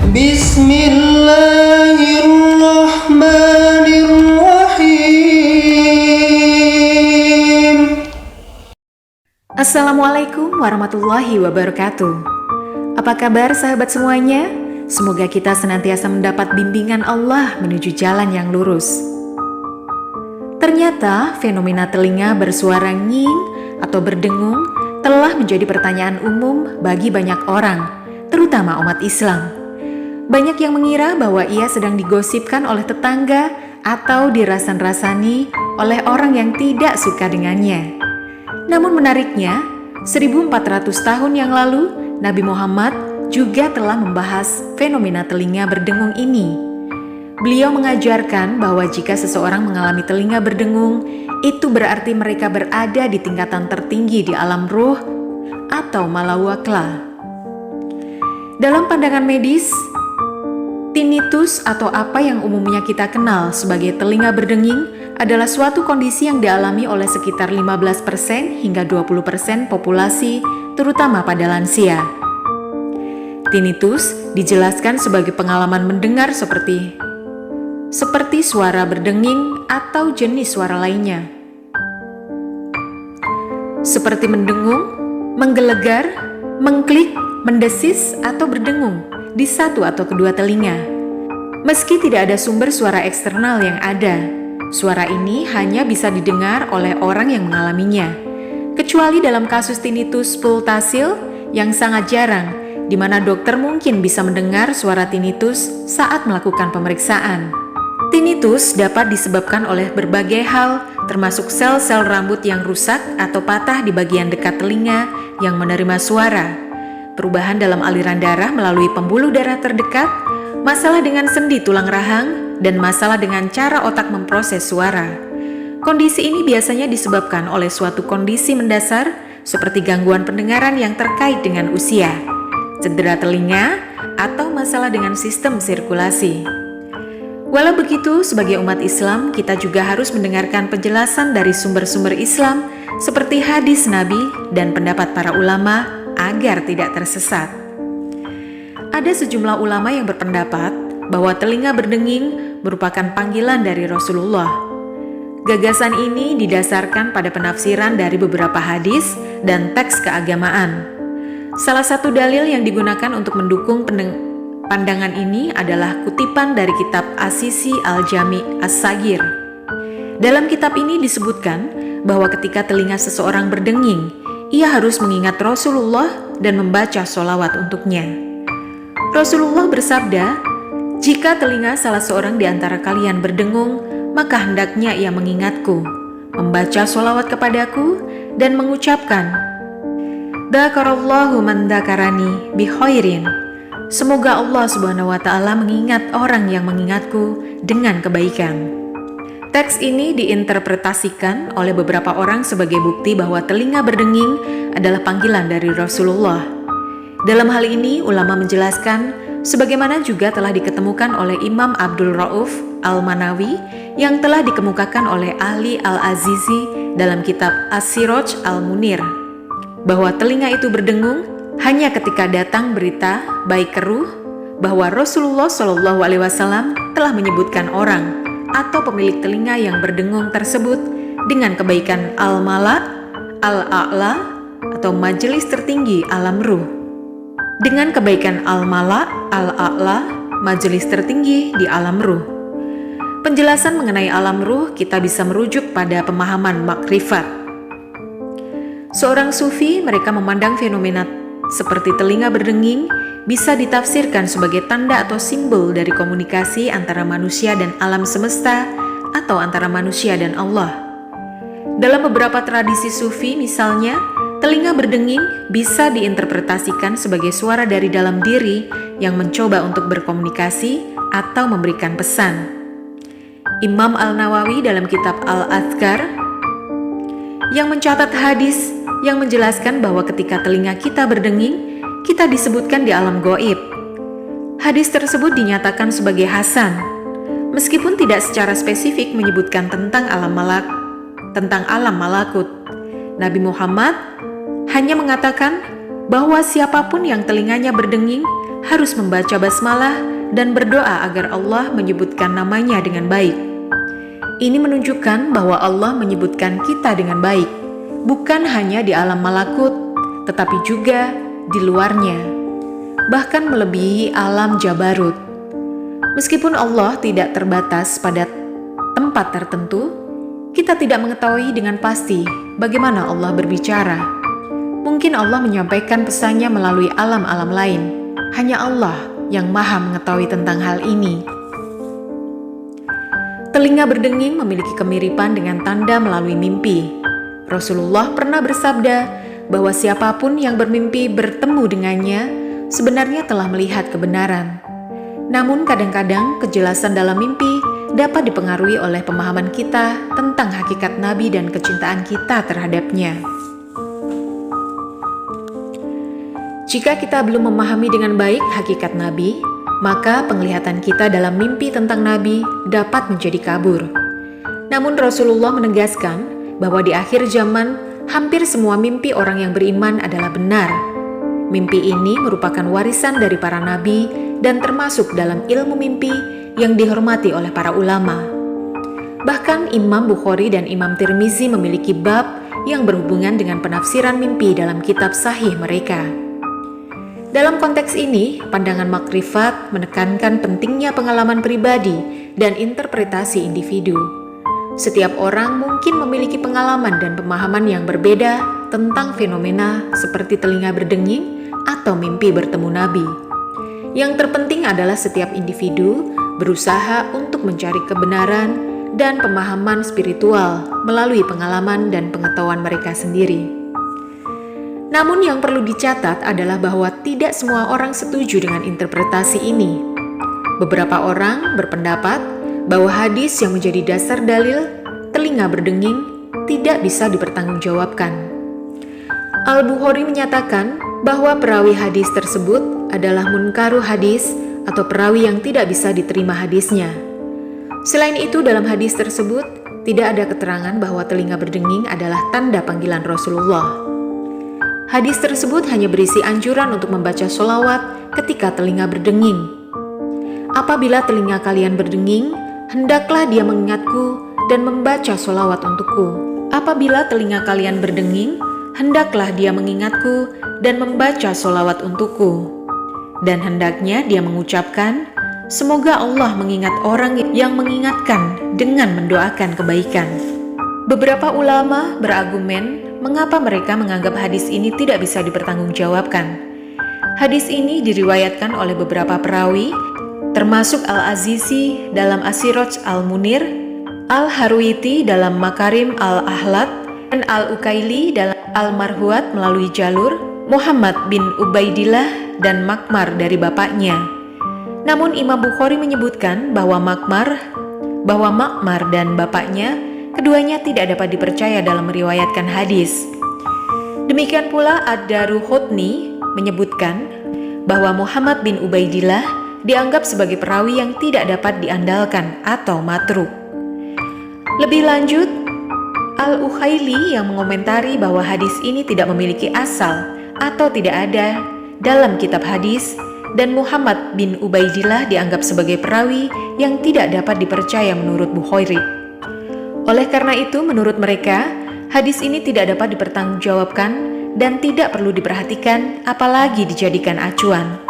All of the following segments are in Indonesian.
Bismillahirrahmanirrahim. Assalamualaikum warahmatullahi wabarakatuh. Apa kabar sahabat semuanya? Semoga kita senantiasa mendapat bimbingan Allah menuju jalan yang lurus. Ternyata fenomena telinga bersuara nying atau berdengung telah menjadi pertanyaan umum bagi banyak orang, terutama umat Islam. Banyak yang mengira bahwa ia sedang digosipkan oleh tetangga atau dirasan-rasani oleh orang yang tidak suka dengannya. Namun menariknya, 1400 tahun yang lalu, Nabi Muhammad juga telah membahas fenomena telinga berdengung ini. Beliau mengajarkan bahwa jika seseorang mengalami telinga berdengung, itu berarti mereka berada di tingkatan tertinggi di alam ruh atau malawakla. Dalam pandangan medis, tinnitus atau apa yang umumnya kita kenal sebagai telinga berdenging adalah suatu kondisi yang dialami oleh sekitar 15% hingga 20% populasi, terutama pada lansia. Tinnitus dijelaskan sebagai pengalaman mendengar seperti suara berdenging atau jenis suara lainnya. Seperti mendengung, menggelegar, mengklik, mendesis, atau berdengung di satu atau kedua telinga. Meski tidak ada sumber suara eksternal yang ada, suara ini hanya bisa didengar oleh orang yang mengalaminya. Kecuali dalam kasus tinnitus pultasil yang sangat jarang, di mana dokter mungkin bisa mendengar suara tinnitus saat melakukan pemeriksaan. Tinnitus dapat disebabkan oleh berbagai hal, termasuk sel-sel rambut yang rusak atau patah di bagian dekat telinga yang menerima suara, perubahan dalam aliran darah melalui pembuluh darah terdekat, masalah dengan sendi tulang rahang, dan masalah dengan cara otak memproses suara. Kondisi ini biasanya disebabkan oleh suatu kondisi mendasar seperti gangguan pendengaran yang terkait dengan usia, cedera telinga, atau masalah dengan sistem sirkulasi. Walau begitu, sebagai umat Islam, kita juga harus mendengarkan penjelasan dari sumber-sumber Islam seperti hadis Nabi dan pendapat para ulama agar tidak tersesat. Ada sejumlah ulama yang berpendapat bahwa telinga berdenging merupakan panggilan dari Rasulullah. Gagasan ini didasarkan pada penafsiran dari beberapa hadis dan teks keagamaan. Salah satu dalil yang digunakan untuk mendukung pandangan ini adalah kutipan dari kitab As-Sisi Al-Jami' As-Saghir. Dalam kitab ini disebutkan bahwa ketika telinga seseorang berdenging, ia harus mengingat Rasulullah dan membaca sholawat untuknya. Rasulullah bersabda, "Jika telinga salah seorang di antara kalian berdengung, maka hendaknya ia mengingatku, membaca sholawat kepadaku, dan mengucapkan, Dzakarallahu man dzakarani bi khairin. Semoga Allah Subhanahu wa Ta'ala mengingat orang yang mengingatku dengan kebaikan." Teks ini diinterpretasikan oleh beberapa orang sebagai bukti bahwa telinga berdenging adalah panggilan dari Rasulullah. Dalam hal ini, ulama menjelaskan, sebagaimana juga telah diketemukan oleh Imam Abdul Rauf Al-Manawi yang telah dikemukakan oleh ahli Al-Azizi dalam kitab As-Siraj Al-Munir, bahwa telinga itu berdengung hanya ketika datang berita baik keruh bahwa Rasulullah SAW telah menyebutkan orang atau pemilik telinga yang berdengung tersebut dengan kebaikan al-mala, al-a'la, atau majelis tertinggi alam ruh. Dengan kebaikan al-mala, al-a'la, majelis tertinggi di alam ruh. Penjelasan mengenai alam ruh kita bisa merujuk pada pemahaman makrifat. Seorang sufi, mereka memandang fenomena seperti telinga berdenging bisa ditafsirkan sebagai tanda atau simbol dari komunikasi antara manusia dan alam semesta atau antara manusia dan Allah. Dalam beberapa tradisi sufi misalnya, telinga berdenging bisa diinterpretasikan sebagai suara dari dalam diri yang mencoba untuk berkomunikasi atau memberikan pesan. Imam Al-Nawawi dalam kitab Al-Adhkar yang mencatat hadis yang menjelaskan bahwa ketika telinga kita berdenging, kita disebutkan di alam gaib. Hadis tersebut dinyatakan sebagai hasan, meskipun tidak secara spesifik menyebutkan tentang alam malakut. Nabi Muhammad hanya mengatakan bahwa siapapun yang telinganya berdenging, harus membaca basmalah dan berdoa agar Allah menyebutkan namanya dengan baik. Ini menunjukkan bahwa Allah menyebutkan kita dengan baik, bukan hanya di alam malakut, tetapi juga di luarnya, bahkan melebihi alam jabarut. Meskipun Allah tidak terbatas pada tempat tertentu, kita tidak mengetahui dengan pasti bagaimana Allah berbicara. Mungkin Allah menyampaikan pesannya melalui alam-alam lain. Hanya Allah yang maha mengetahui tentang hal ini. Telinga berdenging memiliki kemiripan dengan tanda melalui mimpi. Rasulullah pernah bersabda bahwa siapapun yang bermimpi bertemu dengannya sebenarnya telah melihat kebenaran. Namun kadang-kadang kejelasan dalam mimpi dapat dipengaruhi oleh pemahaman kita tentang hakikat Nabi dan kecintaan kita terhadapnya. Jika kita belum memahami dengan baik hakikat Nabi, maka penglihatan kita dalam mimpi tentang Nabi dapat menjadi kabur. Namun Rasulullah menegaskan bahwa di akhir zaman hampir semua mimpi orang yang beriman adalah benar. Mimpi ini merupakan warisan dari para nabi dan termasuk dalam ilmu mimpi yang dihormati oleh para ulama. Bahkan Imam Bukhari dan Imam Tirmizi memiliki bab yang berhubungan dengan penafsiran mimpi dalam kitab sahih mereka. Dalam konteks ini, pandangan makrifat menekankan pentingnya pengalaman pribadi dan interpretasi individu. Setiap orang mungkin memiliki pengalaman dan pemahaman yang berbeda tentang fenomena seperti telinga berdenging atau mimpi bertemu Nabi. Yang terpenting adalah setiap individu berusaha untuk mencari kebenaran dan pemahaman spiritual melalui pengalaman dan pengetahuan mereka sendiri. Namun yang perlu dicatat adalah bahwa tidak semua orang setuju dengan interpretasi ini. Beberapa orang berpendapat bahwa hadis yang menjadi dasar dalil telinga berdenging tidak bisa dipertanggungjawabkan. Al-Bukhari menyatakan bahwa perawi hadis tersebut adalah munkaru hadis atau perawi yang tidak bisa diterima hadisnya. Selain itu, dalam hadis tersebut tidak ada keterangan bahwa telinga berdenging adalah tanda panggilan Rasulullah. Hadis tersebut hanya berisi anjuran untuk membaca sholawat ketika telinga berdenging. Apabila telinga kalian berdenging, hendaklah dia mengingatku dan membaca sholawat untukku. Apabila telinga kalian berdenging, hendaklah dia mengingatku dan membaca sholawat untukku. Dan hendaknya dia mengucapkan, semoga Allah mengingat orang yang mengingatkan dengan mendoakan kebaikan. Beberapa ulama berargumen mengapa mereka menganggap hadis ini tidak bisa dipertanggungjawabkan. Hadis ini diriwayatkan oleh beberapa perawi, termasuk Al-Azizi dalam As-Siraj Al-Munir, Al-Harwiti dalam Makarim Al-Ahlad, dan Al-Ukaili dalam Al-Marhuat melalui jalur Muhammad bin Ubaidillah dan Makmar dari bapaknya. Namun Imam Bukhari menyebutkan bahwa Makmar dan bapaknya keduanya tidak dapat dipercaya dalam meriwayatkan hadis. Demikian pula Ad-Daruqutni menyebutkan bahwa Muhammad bin Ubaidillah dianggap sebagai perawi yang tidak dapat diandalkan atau matruk. Lebih lanjut, Al-Ukhaili yang mengomentari bahwa hadis ini tidak memiliki asal atau tidak ada dalam kitab hadis, dan Muhammad bin Ubaidillah dianggap sebagai perawi yang tidak dapat dipercaya menurut Bukhari. Oleh karena itu, menurut mereka, hadis ini tidak dapat dipertanggungjawabkan dan tidak perlu diperhatikan apalagi dijadikan acuan.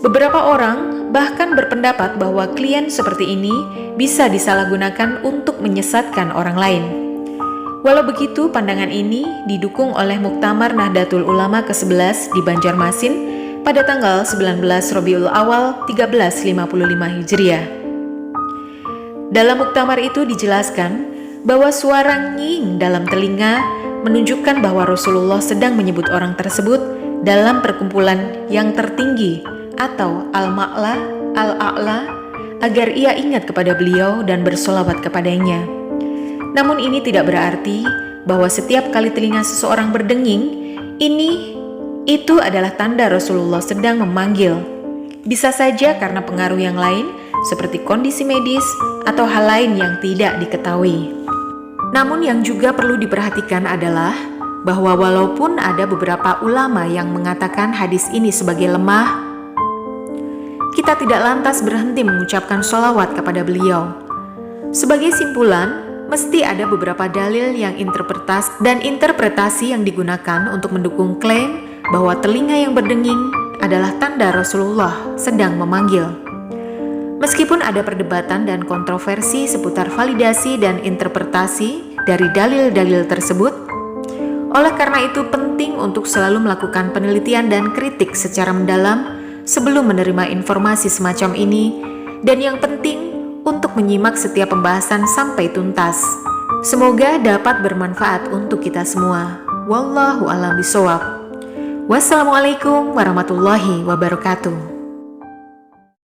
Beberapa orang bahkan berpendapat bahwa klien seperti ini bisa disalahgunakan untuk menyesatkan orang lain. Walau begitu, pandangan ini didukung oleh Muktamar Nahdlatul Ulama ke-11 di Banjarmasin pada tanggal 19 Rabiul Awal 1355 Hijriah. Dalam muktamar itu dijelaskan bahwa suara nying dalam telinga menunjukkan bahwa Rasulullah sedang menyebut orang tersebut dalam perkumpulan yang tertinggi atau al-ma'la, al-a'la, agar ia ingat kepada beliau dan bersolawat kepadanya. Namun ini tidak berarti bahwa setiap kali telinga seseorang berdenging, itu adalah tanda Rasulullah sedang memanggil. Bisa saja karena pengaruh yang lain seperti kondisi medis atau hal lain yang tidak diketahui. Namun yang juga perlu diperhatikan adalah bahwa walaupun ada beberapa ulama yang mengatakan hadis ini sebagai lemah, kita tidak lantas berhenti mengucapkan sholawat kepada beliau. Sebagai simpulan, mesti ada beberapa dalil yang interpretasi yang digunakan untuk mendukung klaim bahwa telinga yang berdenging adalah tanda Rasulullah sedang memanggil. Meskipun ada perdebatan dan kontroversi seputar validasi dan interpretasi dari dalil-dalil tersebut, oleh karena itu penting untuk selalu melakukan penelitian dan kritik secara mendalam sebelum menerima informasi semacam ini, dan yang penting untuk menyimak setiap pembahasan sampai tuntas. Semoga dapat bermanfaat untuk kita semua. Wallahu a'lam bishawab. Wassalamualaikum warahmatullahi wabarakatuh.